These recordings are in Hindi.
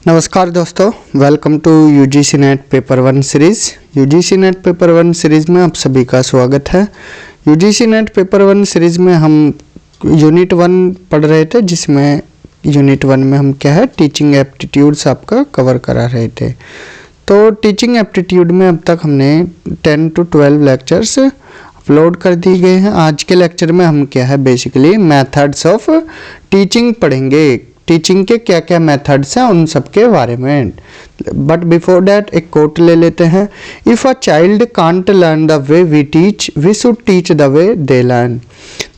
नमस्कार दोस्तों, welcome to UGC NET paper one series. UGC NET paper one series में आप सभी का स्वागत है। UGC NET paper one series में हम यूनिट 1 पढ़ रहे थे, जिसमें यूनिट 1 में हम क्या है टीचिंग एप्टीट्यूड्स आपका कवर करा रहे थे। तो टीचिंग एप्टीट्यूड में अब तक हमने 10 to 12 लेक्चर्स अपलोड कर दिए गए हैं। आज के लेक्चर में हम क्या है बेसिकली मेथड्स ऑफ टीचिंग पढ़ेंगे। टीचिंग के क्या क्या मेथड्स हैं उन सब के बारे में। बट बिफोर डैट एक कोट ले लेते हैं। If a child can't learn the way we teach, we should teach the way they learn.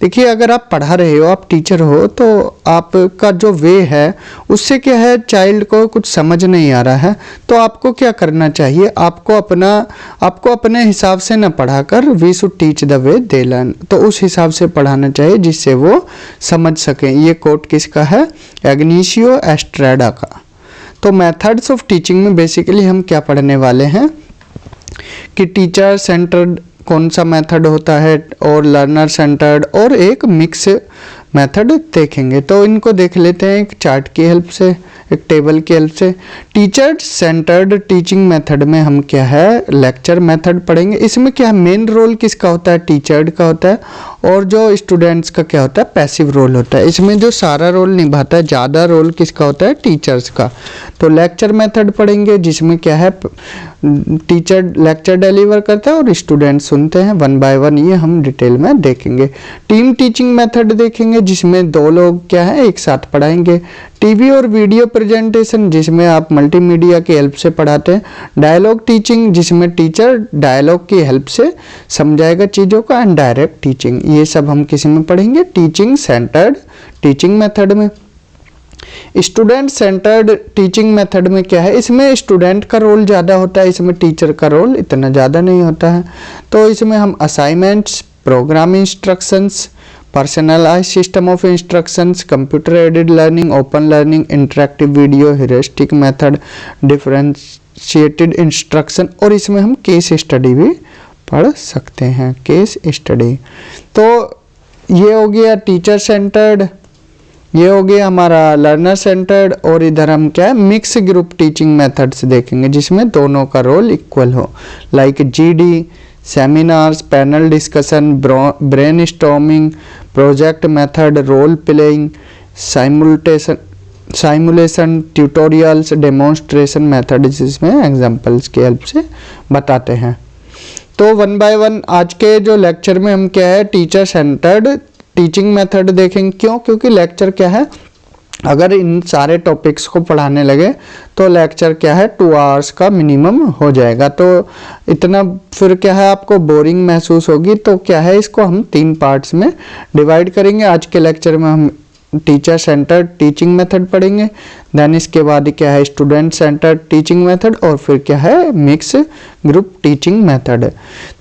देखिए, अगर आप पढ़ा रहे हो, आप टीचर हो, तो आपका जो वे है उससे क्या है चाइल्ड को कुछ समझ नहीं आ रहा है, तो आपको क्या करना चाहिए, आपको अपने हिसाब से न पढ़ाकर we should teach the way they learn, तो उस हिसाब से पढ़ाना चाहिए जिससे वो समझ सकें। ये कोट किसका है? इग्नाशियो एस्ट्रेडा का। तो मेथड्स ऑफ टीचिंग में बेसिकली हम क्या पढ़ने वाले हैं कि टीचर सेंटर्ड कौन सा मेथड होता है और लर्नर सेंटर्ड और एक मिक्स मेथड देखेंगे। तो इनको देख लेते हैं एक चार्ट की हेल्प से, एक टेबल की हेल्प से। टीचर सेंटर्ड टीचिंग मेथड में हम क्या है लेक्चर मेथड पढ़ेंगे। इसमें क्या मेन रोल किसका होता है? टीचर का होता है, और जो स्टूडेंट्स का क्या होता है पैसिव रोल होता है। इसमें जो सारा रोल निभाता है, ज़्यादा रोल किसका होता है? टीचर्स का। तो लेक्चर मेथड पढ़ेंगे जिसमें क्या है टीचर लेक्चर डिलीवर करता है और स्टूडेंट सुनते हैं वन बाय वन। ये हम डिटेल में देखेंगे। टीम टीचिंग मेथड देखेंगे जिसमें 2 लोग क्या है एक साथ पढ़ाएंगे। टीवी और वीडियो प्रेजेंटेशन जिसमें आप मल्टीमीडिया की हेल्प से पढ़ाते हैं। डायलॉग टीचिंग जिसमें टीचर डायलॉग की हेल्प से समझाएगा चीज़ों का। एंड डायरेक्ट टीचिंग, ये सब हम किसी में पढ़ेंगे? टीचिंग सेंटर्ड टीचिंग मेथड में। स्टूडेंट सेंटर्ड टीचिंग मेथड में क्या है, इसमें स्टूडेंट का रोल ज़्यादा होता है, इसमें टीचर का रोल इतना ज़्यादा नहीं होता है। तो इसमें हम assignments, program instructions, personalize system of instructions, computer aided learning, open learning, interactive video, heuristic method, differentiated instruction, और इसमें हम केस स्टडी भी पढ़ सकते हैं। Case study. तो ये हो गया टीचर सेंटर्ड, ये हो गया हमारा लर्नर सेंटर्ड, और इधर हम क्या है मिक्स ग्रुप टीचिंग मेथड्स देखेंगे जिसमें दोनों का रोल इक्वल हो। Like GD, seminars, panel discussion, brainstorming, project method, role playing, simulation, tutorials, demonstration method, जिसमें एग्जांपल्स की हेल्प से बताते हैं। तो वन बाय वन आज के जो लेक्चर में हम क्या है टीचर सेंटर्ड टीचिंग मेथड देखेंगे। क्यों? क्योंकि लेक्चर क्या है अगर इन सारे टॉपिक्स को पढ़ाने लगे तो लेक्चर क्या है 2 आवर्स का मिनिमम हो जाएगा। तो इतना फिर क्या है आपको बोरिंग महसूस होगी। तो क्या है इसको हम 3 पार्ट्स में डिवाइड करेंगे। आज के लेक्चर में हम टीचर सेंटर्ड टीचिंग मेथड पढ़ेंगे, देन इसके बाद क्या है स्टूडेंट सेंटर्ड टीचिंग मेथड, और फिर क्या है मिक्स ग्रुप टीचिंग मेथड।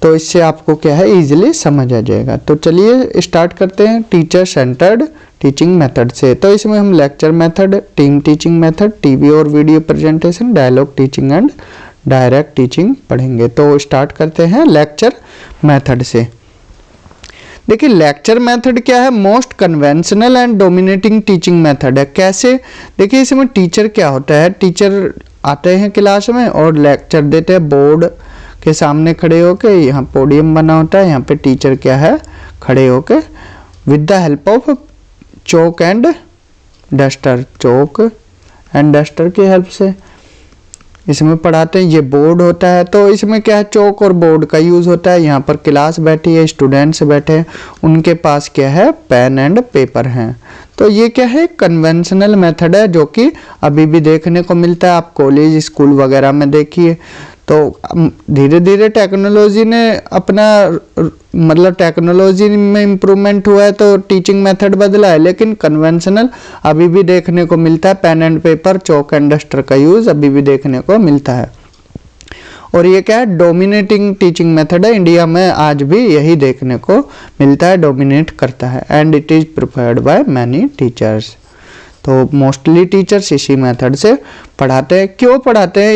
तो इससे आपको क्या है इजीली समझ आ जाएगा। तो चलिए स्टार्ट करते हैं टीचर सेंटर्ड टीचिंग मेथड से। तो इसमें हम lecture method, team teaching method, TV और video presentation, dialogue teaching and direct teaching पढ़ेंगे। तो स्टार्ट करते हैं लेक्चर मेथड से। देखिए, लेक्चर मेथड क्या है? Most conventional and dominating teaching method है। कैसे? देखिए, इसमें टीचर क्या होता है, टीचर आते हैं क्लास में और लेक्चर देते हैं बोर्ड के सामने खड़े होके। यहाँ पोडियम बना होता है, यहाँ पे टीचर क्या है खड़े होके with the help of chalk and duster, Chowk and duster की हेल्प से इसमें पढ़ाते हैं। ये बोर्ड होता है, तो इसमें क्या है चौक और बोर्ड का यूज़ होता है। यहाँ पर क्लास बैठी है, स्टूडेंट्स बैठे हैं, उनके पास क्या है पेन एंड पेपर हैं। तो ये क्या है कन्वेंशनल मेथड है जो कि अभी भी देखने को मिलता है। आप कॉलेज स्कूल वगैरह में देखिए। तो धीरे धीरे टेक्नोलॉजी ने अपना टेक्नोलॉजी में इम्प्रूवमेंट हुआ है तो टीचिंग मेथड बदला है, लेकिन कन्वेंशनल अभी भी देखने को मिलता है। Pen and paper, chalk and duster का यूज़ अभी भी देखने को मिलता है। और ये क्या है डोमिनेटिंग टीचिंग मेथड है। इंडिया में आज भी यही देखने को मिलता है, डोमिनेट करता है। And it is preferred by many teachers. तो मोस्टली टीचर्स इसी मेथड से पढ़ाते हैं। क्यों पढ़ाते हैं?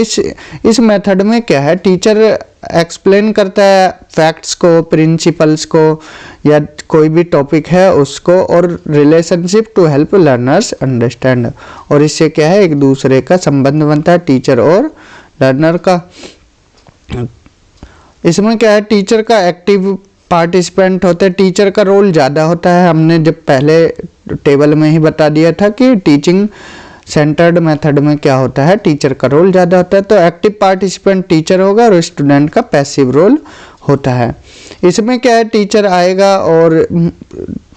इस मेथड में क्या है टीचर एक्सप्लेन करता है फैक्ट्स को, प्रिंसिपल्स को, या कोई भी टॉपिक है उसको, और relationship to help learners understand, और इससे क्या है एक दूसरे का संबंध बनता है टीचर और लर्नर का। इसमें क्या है टीचर का एक्टिव पार्टिसिपेंट होते हैं, टीचर का रोल ज़्यादा होता है। हमने जब पहले टेबल में ही बता दिया था कि टीचिंग सेंटर्ड मेथड में क्या होता है, टीचर का रोल ज़्यादा होता है। तो एक्टिव पार्टिसिपेंट टीचर होगा और स्टूडेंट का पैसिव रोल होता है। इसमें क्या है टीचर आएगा और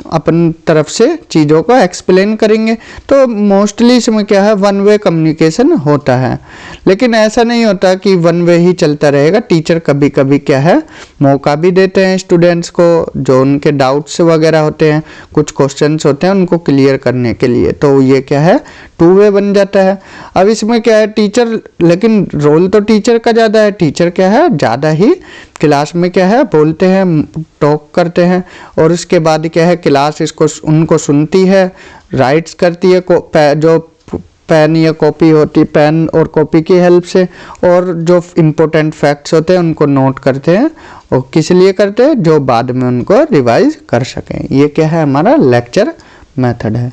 अपन तरफ से चीज़ों को एक्सप्लेन करेंगे। तो मोस्टली इसमें क्या है वन वे कम्युनिकेशन होता है, लेकिन ऐसा नहीं होता कि वन वे ही चलता रहेगा। टीचर कभी कभी क्या है मौका भी देते हैं स्टूडेंट्स को, जो उनके डाउट्स वगैरह होते हैं, कुछ क्वेश्चंस होते हैं उनको क्लियर करने के लिए। तो ये क्या है टू वे बन जाता है। अब इसमें क्या है टीचर, लेकिन रोल तो टीचर का ज़्यादा है। टीचर क्या है ज़्यादा ही क्लास में क्या है बोलते हैं, टॉक करते हैं, और उसके बाद क्या है क्लास इसको उनको सुनती है, राइट्स करती है जो पेन या कॉपी होती, पेन और कॉपी की हेल्प से, और जो इम्पोर्टेंट फैक्ट्स होते हैं उनको नोट करते हैं। और किस लिए करते हैं, जो बाद में उनको रिवाइज कर सकें। ये क्या है हमारा लेक्चर मेथड है।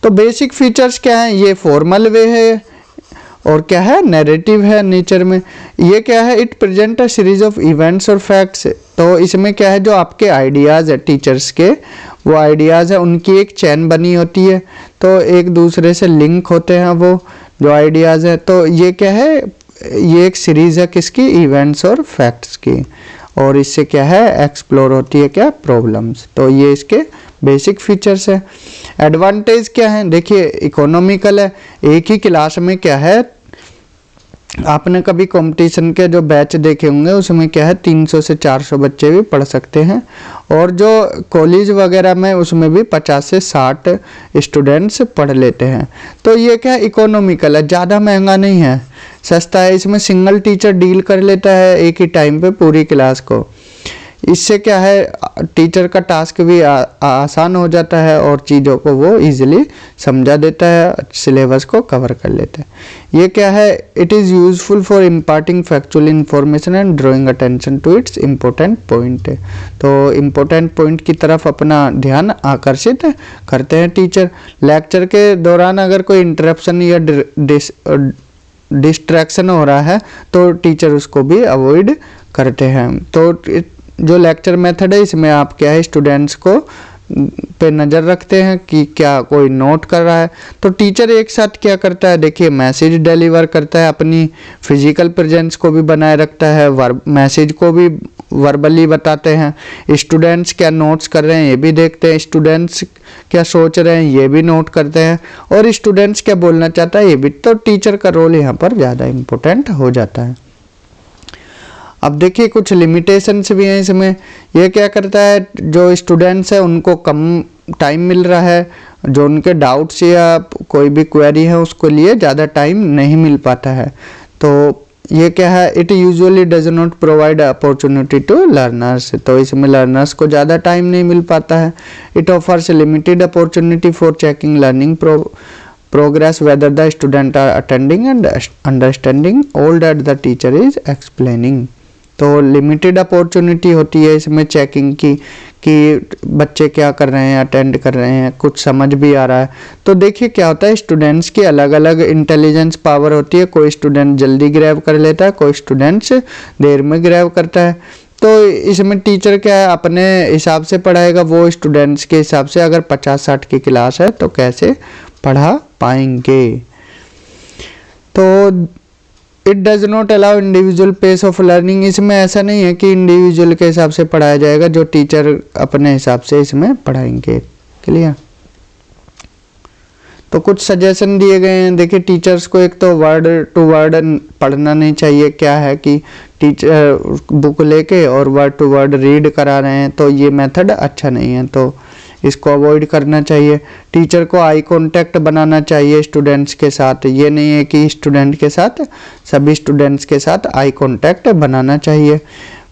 तो बेसिक फीचर्स क्या है, ये फॉर्मल वे है, और क्या है नैरेटिव है नेचर में। ये क्या है it present a series of events और फैक्ट्स। तो इसमें क्या है जो आपके आइडियाज़ है टीचर्स के, वो आइडियाज़ है उनकी एक चैन बनी होती है, तो एक दूसरे से लिंक होते हैं वो जो आइडियाज़ है। तो ये क्या है ये एक सीरीज़ है किसकी, इवेंट्स और फैक्ट्स की, और इससे क्या है एक्सप्लोर होती है क्या प्रॉब्लम्स। तो ये इसके बेसिक फीचर्स है। एडवांटेज क्या है, देखिए इकोनॉमिकल है। एक ही क्लास में क्या है, आपने कभी कंपटीशन के जो बैच देखे होंगे उसमें क्या है 300 से 400 बच्चे भी पढ़ सकते हैं, और जो कॉलेज वगैरह में उसमें भी 50 से 60 स्टूडेंट्स पढ़ लेते हैं। तो ये क्या इकोनॉमिकल है, ज़्यादा महंगा नहीं है, सस्ता है। इसमें सिंगल टीचर डील कर लेता है एक ही टाइम पे पूरी क्लास को। इससे क्या है टीचर का टास्क भी आसान हो जाता है, और चीज़ों को वो इजीली समझा देता है, सिलेबस को कवर कर लेता है। ये क्या है it is useful for imparting factual information and drawing attention to its important point. तो इम्पोर्टेंट पॉइंट की तरफ अपना ध्यान आकर्षित करते हैं टीचर। लेक्चर के दौरान अगर कोई इंटरप्शन या डिस्ट्रैक्शन हो रहा है तो टीचर उसको भी अवॉइड करते हैं। तो जो लेक्चर मेथड है इसमें आप क्या है स्टूडेंट्स को पे नज़र रखते हैं कि क्या कोई नोट कर रहा है। तो टीचर एक साथ क्या करता है, देखिए मैसेज डिलीवर करता है, अपनी फिजिकल प्रेजेंस को भी बनाए रखता है, मैसेज को भी वर्बली बताते हैं। स्टूडेंट्स क्या नोट्स कर रहे हैं ये भी देखते हैं, स्टूडेंट्स क्या सोच रहे हैं ये भी नोट करते हैं, और स्टूडेंट्स क्या बोलना चाहता है ये भी। तो टीचर का रोल यहाँ पर ज़्यादा इम्पोर्टेंट हो जाता है। अब देखिए कुछ लिमिटेशंस भी हैं इसमें। ये क्या करता है जो स्टूडेंट्स है उनको कम टाइम मिल रहा है, जो उनके डाउट्स या कोई भी क्वेरी है उसको लिए ज़्यादा टाइम नहीं मिल पाता है। तो ये क्या है it usually does not provide opportunity to learners. तो इसमें लर्नर्स को ज़्यादा टाइम नहीं मिल पाता है। It offers limited opportunity for checking learning progress whether the student are attending and understanding all that the teacher is explaining। तो लिमिटेड अपॉर्चुनिटी होती है इसमें चेकिंग की कि बच्चे क्या कर रहे हैं, अटेंड कर रहे हैं, कुछ समझ भी आ रहा है। तो देखिए क्या होता है स्टूडेंट्स की अलग अलग इंटेलिजेंस पावर होती है। कोई स्टूडेंट जल्दी ग्रैब कर लेता है, कोई स्टूडेंट्स देर में ग्रैब करता है। तो इसमें टीचर क्या है अपने हिसाब से पढ़ाएगा, वो स्टूडेंट्स के हिसाब से। अगर 50-60 की क्लास है तो कैसे पढ़ा पाएंगे। तो it does not allow individual pace of learning. इसमें ऐसा नहीं है कि इंडिविजुअल के हिसाब से पढ़ाया जाएगा, जो टीचर अपने हिसाब से इसमें पढ़ाएंगे। क्लियर। तो कुछ सजेशन दिए गए हैं। देखिए टीचर्स को एक तो वर्ड टू वर्ड पढ़ना नहीं चाहिए। क्या है कि टीचर बुक लेके और वर्ड टू वर्ड रीड करा रहे हैं, तो ये मेथड अच्छा नहीं है, तो इसको अवॉइड करना चाहिए। टीचर को आई कांटेक्ट बनाना चाहिए स्टूडेंट्स के साथ। ये नहीं है कि स्टूडेंट के साथ, सभी स्टूडेंट्स के साथ आई कांटेक्ट बनाना चाहिए।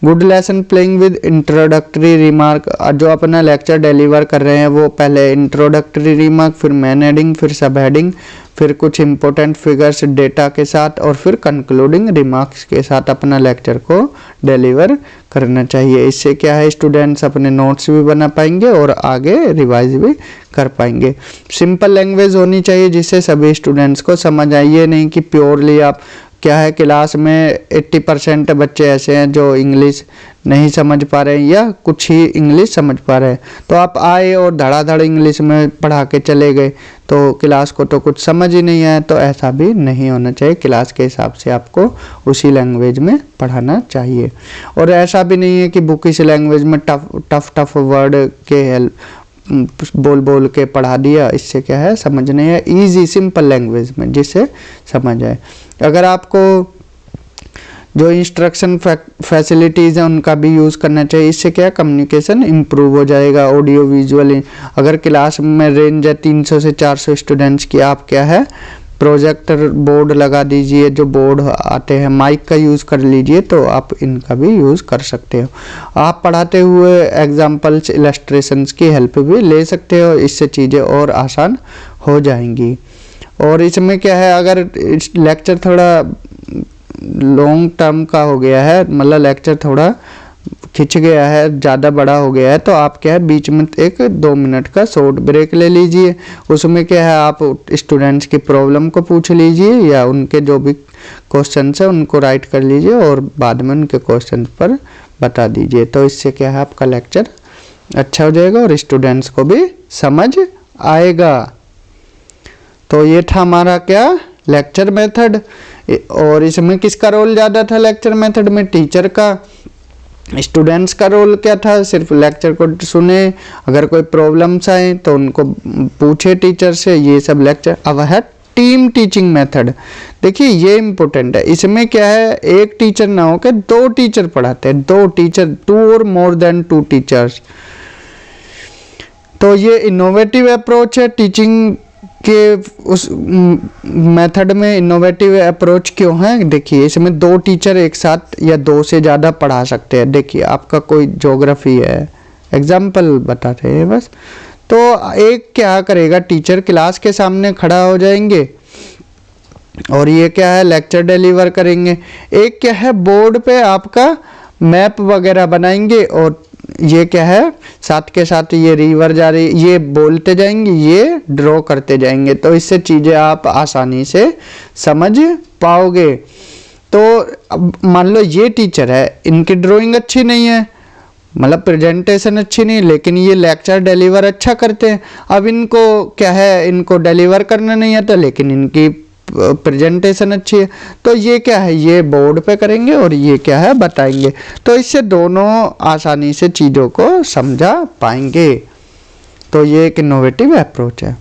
Good lesson playing with introductory remark. जो अपना लेक्चर डिलीवर कर रहे हैं वो पहले इंट्रोडक्टरी रिमार्क, फिर मेन हेडिंग, फिर सब हेडिंग, फिर कुछ इंपॉर्टेंट फिगर्स डेटा के साथ और फिर कंक्लूडिंग रिमार्क्स के साथ अपना लेक्चर को डिलीवर करना चाहिए। इससे क्या है, स्टूडेंट्स अपने नोट्स भी बना पाएंगे और आगे रिवाइज भी कर पाएंगे। सिंपल लैंग्वेज होनी चाहिए जिससे सभी स्टूडेंट्स को समझ आए। ये नहीं कि प्योरली आप क्या है, क्लास में 80% बच्चे ऐसे हैं जो इंग्लिश नहीं समझ पा रहे हैं या कुछ ही इंग्लिश समझ पा रहे हैं, तो आप आए और धड़ाधड़ इंग्लिश में पढ़ा के चले गए तो क्लास को तो कुछ समझ ही नहीं आया। तो ऐसा भी नहीं होना चाहिए, क्लास के हिसाब से आपको उसी लैंग्वेज में पढ़ाना चाहिए। और ऐसा भी नहीं है कि बुकिश लैंग्वेज में टफ वर्ड के हेल्प बोल बोल के पढ़ा दिया, इससे क्या है समझ नहीं है। ईजी सिंपल लैंग्वेज में जिससे समझ आए। अगर आपको जो इंस्ट्रक्शन फैसिलिटीज़ हैं उनका भी यूज़ करना चाहिए, इससे क्या कम्युनिकेशन इम्प्रूव हो जाएगा। ऑडियो विजुअल, अगर क्लास में रेंज है 300 से 400 स्टूडेंट्स की, आप क्या है प्रोजेक्टर बोर्ड लगा दीजिए, जो बोर्ड आते हैं, माइक का यूज़ कर लीजिए, तो आप इनका भी यूज़ कर सकते हो। आप पढ़ाते हुए एग्जाम्पल्स इलस्ट्रेशंस की हेल्प भी ले सकते हो, इससे चीज़ें और आसान हो जाएंगी। और इसमें क्या है, अगर लेक्चर थोड़ा लॉन्ग टर्म का हो गया है, मतलब लेक्चर थोड़ा खिंच गया है, ज़्यादा बड़ा हो गया है, तो आप क्या है बीच में 1-2 मिनट का शॉर्ट ब्रेक ले लीजिए। उसमें क्या है, आप स्टूडेंट्स की प्रॉब्लम को पूछ लीजिए या उनके जो भी क्वेश्चन है उनको राइट कर लीजिए और बाद में उनके क्वेश्चन पर बता दीजिए। तो इससे क्या है आपका लेक्चर अच्छा हो जाएगा और स्टूडेंट्स को भी समझ आएगा। तो ये था हमारा क्या लेक्चर मेथड। और इसमें किसका रोल ज़्यादा था लेक्चर मेथड में, टीचर का। स्टूडेंट्स का रोल क्या था, सिर्फ लेक्चर को सुने, अगर कोई प्रॉब्लम्स आए तो उनको पूछे टीचर से, ये सब लेक्चर। अब है टीम टीचिंग मेथड। देखिए ये इम्पोर्टेंट है, इसमें क्या है एक टीचर ना हो के 2 टीचर पढ़ाते हैं, 2 टीचर, 2 और मोर देन 2 टीचर्स। तो ये इनोवेटिव अप्रोच है टीचिंग के। उस मेथड में इनोवेटिव अप्रोच क्यों है, देखिए इसमें 2 टीचर एक साथ या 2 से ज़्यादा पढ़ा सकते हैं। देखिए आपका कोई ज्योग्राफी है, एग्जाम्पल बता रहे हैं बस, तो एक क्या करेगा टीचर क्लास के सामने खड़ा हो जाएंगे और ये क्या है लेक्चर डिलीवर करेंगे। एक क्या है बोर्ड पे आपका मैप वगैरह बनाएंगे और ये क्या है साथ के साथ ये रिवर जा रही, ये बोलते जाएंगे, ये ड्रॉ करते जाएंगे, तो इससे चीज़ें आप आसानी से समझ पाओगे। तो अब मान लो ये टीचर है, इनकी ड्राइंग अच्छी नहीं है, मतलब प्रेजेंटेशन अच्छी नहीं, लेकिन ये लेक्चर डिलीवर अच्छा करते हैं। अब इनको क्या है, इनको डिलीवर करना नहीं आता, लेकिन इनकी प्रेजेंटेशन अच्छी है, तो ये क्या है ये बोर्ड पे करेंगे और ये क्या है बताएंगे, तो इससे दोनों आसानी से चीज़ों को समझा पाएंगे। तो ये एक इनोवेटिव अप्रोच है।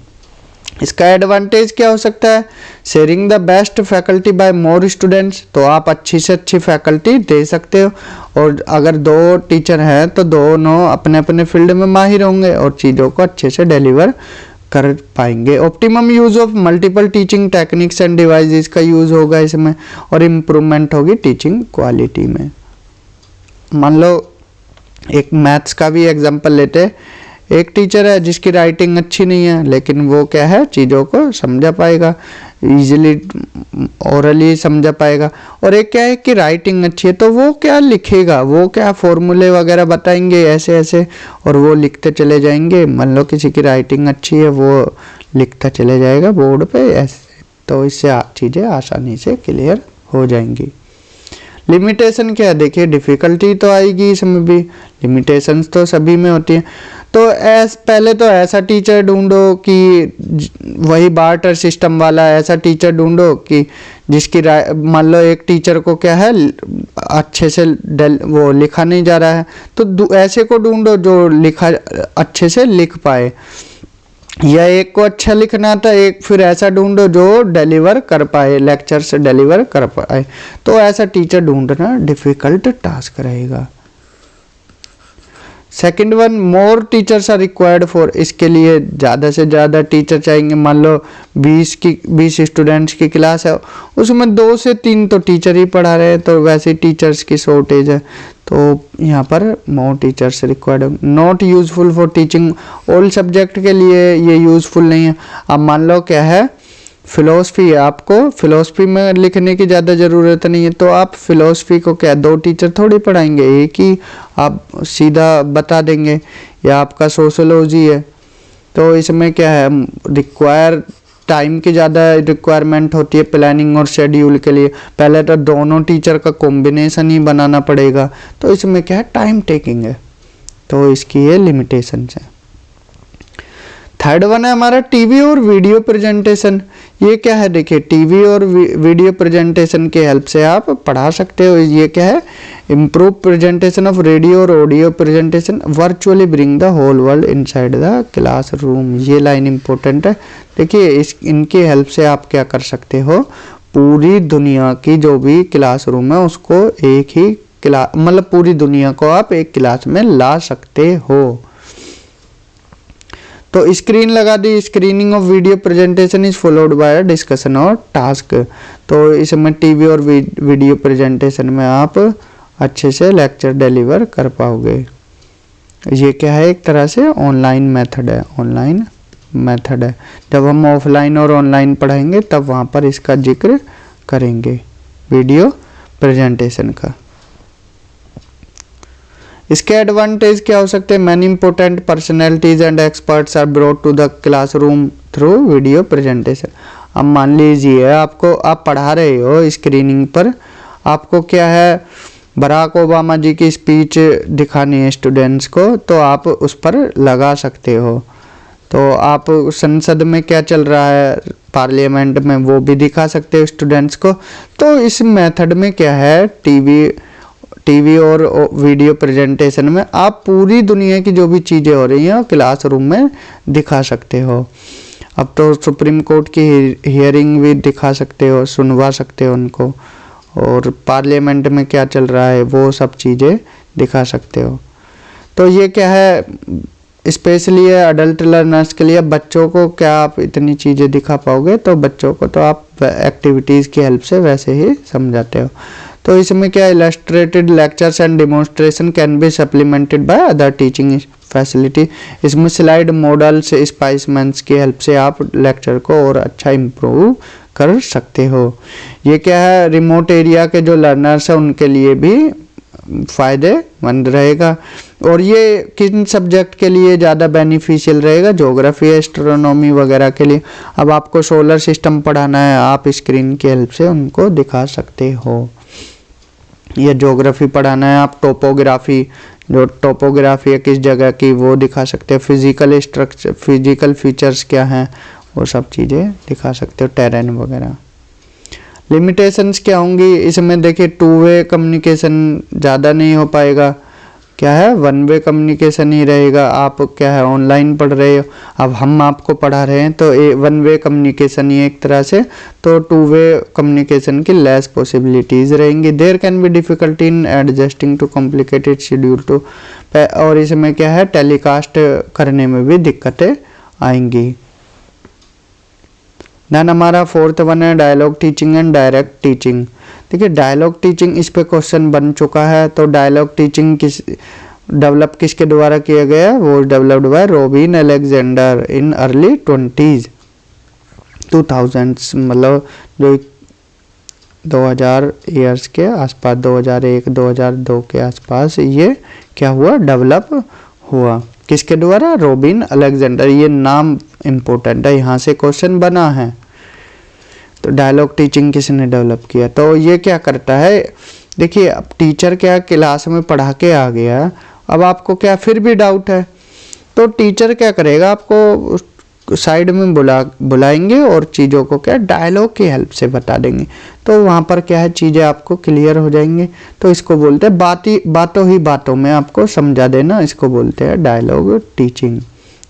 इसका एडवांटेज क्या हो सकता है, sharing the best faculty by more students, तो आप अच्छी से अच्छी फैकल्टी दे सकते हो। और अगर 2 टीचर हैं तो दोनों अपने अपने फील्ड में माहिर होंगे और चीज़ों को अच्छे से डिलीवर कर पाएंगे। Optimum use of multiple teaching techniques end devices का यूज होगा इसमें और इम्प्रूवमेंट होगी टीचिंग क्वालिटी में। मान लो एक मैथ्स का भी एग्जांपल लेते हैं, एक टीचर है जिसकी राइटिंग अच्छी नहीं है, लेकिन वो क्या है चीज़ों को समझा पाएगा, इजीली ओरली समझा पाएगा। और एक क्या है कि राइटिंग अच्छी है तो वो क्या लिखेगा, वो क्या फॉर्मूले वगैरह बताएंगे ऐसे ऐसे और वो लिखते चले जाएंगे। मान लो किसी की राइटिंग अच्छी है, वो लिखता चले जाएगा बोर्ड पे ऐसे, तो इससे चीज़ें आसानी से क्लियर हो जाएंगी। लिमिटेशन क्या है, देखिए डिफ़िकल्टी तो आएगी इसमें भी, लिमिटेशंस तो सभी में होती हैं। तो पहले तो ऐसा टीचर ढूंढो कि वही बार्टर सिस्टम वाला ऐसा टीचर ढूंढो कि जिसकी मान लो एक टीचर को क्या है अच्छे से वो लिखा नहीं जा रहा है, तो ऐसे को ढूंढो जो लिखा अच्छे से लिख पाए, या एक को अच्छा लिखना था, एक फिर ऐसा ढूंढो जो डिलीवर कर पाए, लेक्चर्स डिलीवर कर पाए। तो ऐसा टीचर ढूंढना डिफ़िकल्ट टास्क रहेगा। Second one, more teachers are required for, इसके लिए ज़्यादा से ज़्यादा टीचर चाहिए। मान लो 20 स्टूडेंट्स की क्लास है, उसमें 2 से 3 तो टीचर ही पढ़ा रहे हैं, तो वैसे टीचर्स की शॉर्टेज है। तो यहाँ पर more teachers required, not useful for teaching all subject के लिए ये यूजफुल नहीं है। अब मान लो क्या है फिलोसफी है, आपको फिलोसफी में लिखने की ज़्यादा ज़रूरत नहीं है, तो आप फिलोसफी को क्या 2 टीचर थोड़ी पढ़ाएंगे, एक ही आप सीधा बता देंगे। या आपका सोशोलॉजी है तो इसमें क्या है रिक्वायर टाइम की ज़्यादा रिक्वायरमेंट होती है प्लानिंग और शेड्यूल के लिए, पहले तो दोनों टीचर का कॉम्बिनेशन ही बनाना पड़ेगा, तो इसमें क्या है टाइम टेकिंग है, तो इसकी ये लिमिटेशंस है। थर्ड वन है हमारा टीवी और वीडियो प्रेजेंटेशन। ये क्या है देखिए, टीवी और वीडियो प्रेजेंटेशन के हेल्प से आप पढ़ा सकते हो। ये क्या है इम्प्रूव प्रेजेंटेशन ऑफ रेडियो और audio presentation virtually bring the whole world inside the classroom. ये लाइन इंपॉर्टेंट है। देखिए इनकी हेल्प से आप क्या कर सकते हो, पूरी दुनिया की जो भी क्लासरूम है उसको एक ही क्लास मतलब पूरी दुनिया को आप एक क्लास में ला सकते हो। तो स्क्रीन लगा दी, screening of video presentation is followed by discussion और टास्क। तो इसमें टीवी और वीडियो प्रेजेंटेशन में आप अच्छे से लेक्चर डिलीवर कर पाओगे। ये क्या है एक तरह से ऑनलाइन मेथड है, ऑनलाइन मेथड है। जब हम ऑफलाइन और ऑनलाइन पढ़ाएंगे तब वहाँ पर इसका जिक्र करेंगे वीडियो प्रेजेंटेशन का। इसके एडवांटेज क्या हो सकते हैं, many important personalities and experts are brought to the classroom through video presentation. अब मान लीजिए आपको आप पढ़ा रहे हो स्क्रीनिंग पर, आपको क्या है बराक ओबामा जी की स्पीच दिखानी है स्टूडेंट्स को, तो आप उस पर लगा सकते हो। तो आप संसद में क्या चल रहा है पार्लियामेंट में वो भी दिखा सकते हो स्टूडेंट्स को। तो इस मेथड में क्या है टीवी और वीडियो प्रेजेंटेशन में आप पूरी दुनिया की जो भी चीज़ें हो रही हैं क्लासरूम में दिखा सकते हो। अब तो सुप्रीम कोर्ट की हियरिंग भी दिखा सकते हो, सुनवा सकते हो उनको, और पार्लियामेंट में क्या चल रहा है वो सब चीज़ें दिखा सकते हो। तो ये क्या है स्पेशली अडल्ट लर्नर्स के लिए। बच्चों को क्या आप इतनी चीज़ें दिखा पाओगे, तो बच्चों को तो आप एक्टिविटीज़ की हेल्प से वैसे ही समझाते हो। तो इसमें क्या illustrated lectures and demonstration can be supplemented by other teaching facility. इसमें स्लाइड मॉडल्स स्पाइसमेंट्स की हेल्प से आप लेक्चर को और अच्छा इम्प्रूव कर सकते हो। ये क्या है रिमोट एरिया के जो लर्नर्स हैं उनके लिए भी फ़ायदेमंद रहेगा। और ये किन सब्जेक्ट के लिए ज़्यादा बेनिफिशियल रहेगा, ज्योग्राफी एस्ट्रोनॉमी वगैरह के लिए। अब आपको सोलर सिस्टम पढ़ाना है, आप स्क्रीन की हेल्प से उनको दिखा सकते हो। या ज्योग्राफी पढ़ाना है, आप टोपोग्राफी जो टोपोग्राफी है किस जगह की वो दिखा सकते हो। फिजिकल स्ट्रक्चर फिजिकल फीचर्स क्या हैं वो सब चीज़ें दिखा सकते हो, टेरेन वगैरह। लिमिटेशंस क्या होंगी इसमें, देखिए 2 वे कम्युनिकेशन ज़्यादा नहीं हो पाएगा, क्या है 1 वे कम्युनिकेशन ही रहेगा। आप क्या है ऑनलाइन पढ़ रहे हो, अब हम आपको पढ़ा रहे हैं तो 1 वे कम्युनिकेशन ही एक तरह से, तो 2 वे कम्युनिकेशन की लेस पॉसिबिलिटीज़ रहेंगी। There can be difficulty in adjusting to complicated schedule too, और इसमें क्या है टेलीकास्ट करने में भी दिक्कतें आएंगी। देन हमारा 4th वन है dialogue teaching and direct teaching. देखिए डायलॉग टीचिंग इस पे क्वेश्चन बन चुका है। तो डायलॉग टीचिंग डेवलप किसके द्वारा किया गया, वो developed by robin Alexander in early 2000s, मतलब जो 2000 ईयर्स के आसपास, 2001-2002 के आसपास ये क्या हुआ डेवलप हुआ। किसके द्वारा, रॉबिन अलेक्जेंडर। ये नाम इम्पोर्टेंट है, यहाँ से क्वेश्चन बना है। तो डायलॉग टीचिंग किसने डेवलप किया, तो ये क्या करता है, देखिए अब टीचर क्या क्लास में पढ़ा के आ गया, अब आपको क्या फिर भी डाउट है, तो टीचर क्या करेगा आपको साइड में बुलाएंगे और चीज़ों को क्या डायलॉग की हेल्प से बता देंगे। तो वहाँ पर क्या है चीज़ें आपको क्लियर हो जाएंगी। तो इसको बोलते हैं बातों ही बातों में आपको समझा देना, इसको बोलते हैं डायलॉग टीचिंग।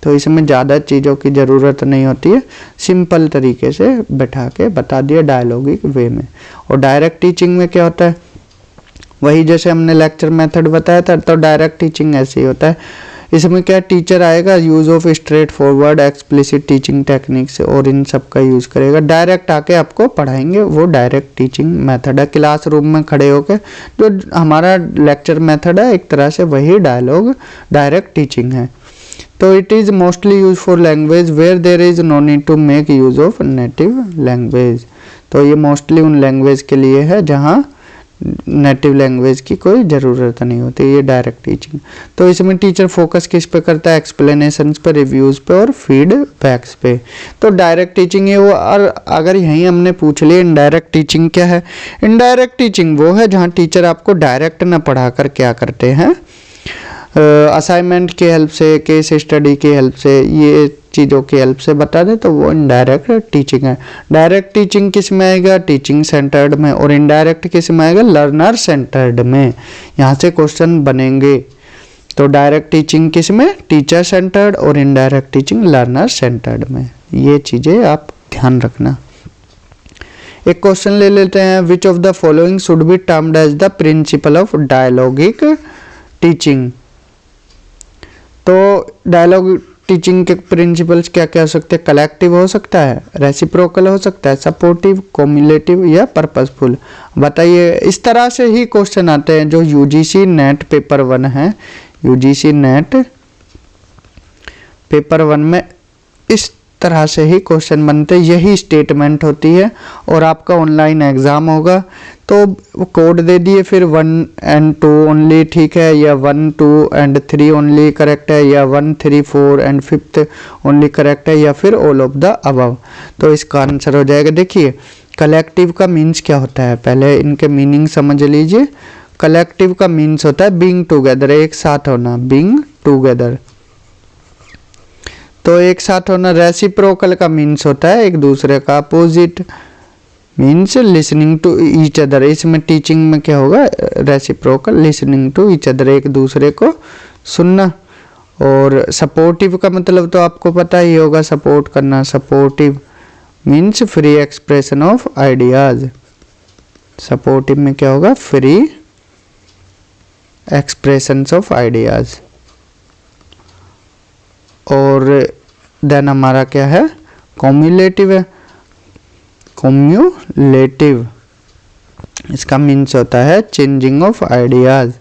तो इसमें ज़्यादा चीज़ों की ज़रूरत नहीं होती है, सिंपल तरीके से बैठा के बता दिया डायलॉगिक वे में। और डायरेक्ट टीचिंग में क्या होता है, वही जैसे हमने लेक्चर मेथड बताया था, तो डायरेक्ट टीचिंग ऐसे ही होता है। इसमें क्या टीचर आएगा, use of straight forward explicit teaching techniques और इन सब का यूज़ करेगा। डायरेक्ट आके आपको पढ़ाएंगे, वो डायरेक्ट टीचिंग मेथड है। क्लासरूम में खड़े होकर जो हमारा लेक्चर मेथड है, एक तरह से वही डायरेक्ट टीचिंग है। तो it is mostly use for language where there is no need to make use of native language. तो ये मोस्टली उन लैंग्वेज के लिए है जहाँ नेटिव लैंग्वेज की कोई ज़रूरत नहीं होती, ये डायरेक्ट टीचिंग। तो इसमें टीचर फोकस किस पे करता है, एक्सप्लेनेशंस पे, रिव्यूज़ पे और फीडबैक्स पे। तो डायरेक्ट टीचिंग है वो। और अगर यहीं हमने पूछ लिया इनडायरेक्ट टीचिंग क्या है, इनडायरेक्ट टीचिंग वो है जहाँ टीचर आपको डायरेक्ट ना पढ़ा कर क्या करते हैं, असाइनमेंट की हेल्प से, केस स्टडी की हेल्प से, ये चीज़ों की हेल्प से बता दे, तो वो इनडायरेक्ट टीचिंग है। डायरेक्ट टीचिंग किस में आएगा, टीचिंग सेंटर्ड में, और इनडायरेक्ट किस में आएगा, लर्नर सेंटर्ड में। यहाँ से क्वेश्चन बनेंगे। तो डायरेक्ट टीचिंग किस में, टीचर सेंटर्ड, और इनडायरेक्ट टीचिंग लर्नर सेंटर्ड में। ये चीज़ें आप ध्यान रखना। एक क्वेश्चन ले लेते हैं, which of the following should be termed as the principle of dialogic teaching. तो डायलॉग टीचिंग के प्रिंसिपल्स क्या क्या हो सकते हैं, कलेक्टिव हो सकता है, रेसिप्रोकल हो सकता है, सपोर्टिव, कॉम्युलेटिव या पर्पसफुल। बताइए, इस तरह से ही क्वेश्चन आते हैं जो यूजीसी नेट पेपर 1 है। यूजीसी नेट पेपर 1 में इस तरह से ही क्वेश्चन बनते, यही स्टेटमेंट होती है। और आपका ऑनलाइन एग्ज़ाम होगा तो कोड दे दिए, फिर 1 and 2 ओनली ठीक है, या 1, 2 and 3 ओनली करेक्ट है, या 1, 3, 4 and 5 ओनली करेक्ट है, या फिर ऑल ऑफ द अबव। तो इसका आंसर हो जाएगा। देखिए कलेक्टिव का मीन्स क्या होता है, पहले इनके मीनिंग समझ लीजिए। कलेक्टिव का मीन्स होता है बीइंग टुगेदर, एक साथ होना, बीइंग टुगेदर। तो एक साथ होना। रेसिप्रोकल का मीन्स होता है एक दूसरे का opposite, means listening to each other. इसमें टीचिंग में क्या होगा, reciprocal, listening to each other, एक दूसरे को सुनना। और सपोर्टिव का मतलब तो आपको पता ही होगा, सपोर्ट करना। Supportive means free expression of ideas. Supportive में क्या होगा, फ्री एक्सप्रेशन ऑफ आइडियाज। और देन हमारा क्या है, कॉम्युलेटिव है। कॉम्युलेटिव इसका मीन्स होता है चेंजिंग ऑफ आइडियाज।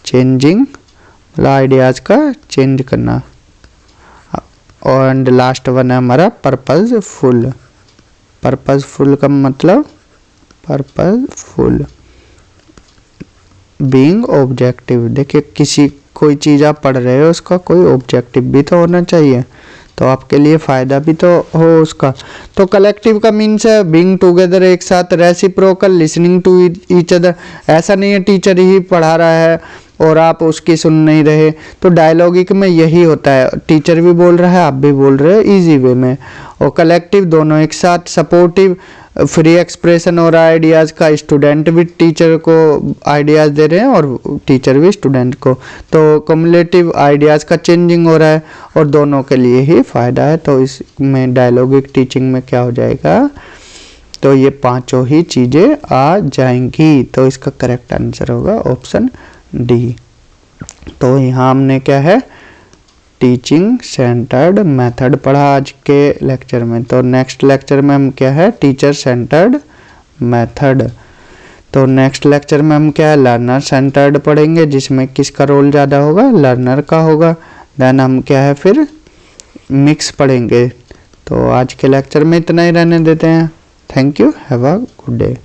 चेंजिंग मतलब आइडियाज का चेंज करना। और लास्ट वन है हमारा पर्पसफुल। पर्पसफुल का मतलब पर्पसफुल बीइंग ऑब्जेक्टिव। देखिए कोई चीज़ आप पढ़ रहे हो, उसका कोई ऑब्जेक्टिव भी तो होना चाहिए, तो आपके लिए फ़ायदा भी तो हो उसका। तो कलेक्टिव का मीन्स है बीइंग टुगेदर, एक साथ। Reciprocal, listening to each other. ऐसा नहीं है टीचर ही पढ़ा रहा है और आप उसकी सुन नहीं रहे। तो डायलॉगिक में यही होता है, टीचर भी बोल रहा है, आप भी बोल रहे हो, इजी वे में। और कलेक्टिव दोनों एक साथ। सपोर्टिव फ्री एक्सप्रेशन और आइडियाज़ का, स्टूडेंट भी टीचर को आइडियाज़ दे रहे हैं और टीचर भी स्टूडेंट को। तो कम्युलेटिव आइडियाज़ का चेंजिंग हो रहा है और दोनों के लिए ही फ़ायदा है। तो इसमें डायलॉगिक टीचिंग में क्या हो जाएगा, तो ये पांचों ही चीज़ें आ जाएंगी। तो इसका करेक्ट आंसर होगा ऑप्शन डी। तो यहाँ हमने क्या है, टीचिंग सेंटर्ड मेथड पढ़ा आज के लेक्चर में। तो नेक्स्ट लेक्चर में हम क्या है, टीचर सेंटर्ड मेथड। तो नेक्स्ट लेक्चर में हम क्या है, लर्नर सेंटर्ड पढ़ेंगे, जिसमें किसका रोल ज़्यादा होगा, लर्नर का होगा। देन हम क्या है फिर मिक्स पढ़ेंगे। तो आज के लेक्चर में इतना ही रहने देते हैं। Thank you, have a good day.